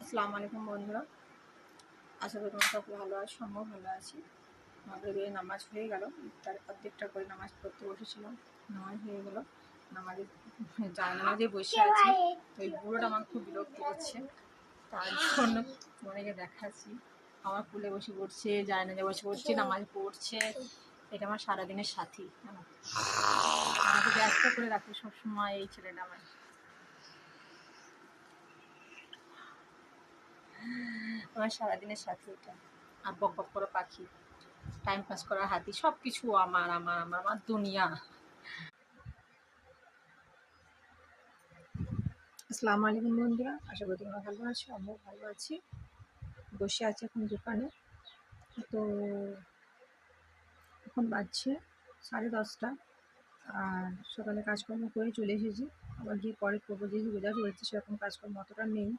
আসসালামু আলাইকুম বন্ধুরা, আশা করি তোমরা সব ভালো আছো। আমিও ভালো আছি। মাগরিবের নামাজ হয়ে গেল, তার অর্ধেকটা করে নামাজ পড়তে বসেছিলাম। নামাজ হয়ে গেল, নামাজে বসে আছি। ওই বুড়োটা আমার খুব বিরক্ত করছে, তার জন্য তোমাদেরকে দেখাচ্ছি। আমার কুলে বসে পড়ছে, জানাজে বসে পড়ছে, নামাজ পড়ছে। এটা আমার সারাদিনের সাথী। আমাকে ব্যস্ত করে রাখে সবসময় এই ছেলেটা আমার সারাদিনের সাথে। এটা আর বক বক করা পাখি, টাইম পাস করার হাতি, সব কিছু আমার আমার আমার আমার দুনিয়া। আসসালামু আলাইকুম বন্ধুরা, আশা করি তোমরা ভালো আছো। আমিও ভালো আছি। বসে আছি এখন দোকানে। তো এখন বাজছে 10:30। আর সকালে কাজকর্ম করে চলে এসেছি। আবার গিয়ে পরে করবো, যেহেতু রোজা চলছে সেরকম কাজকর্ম অতটা নেই।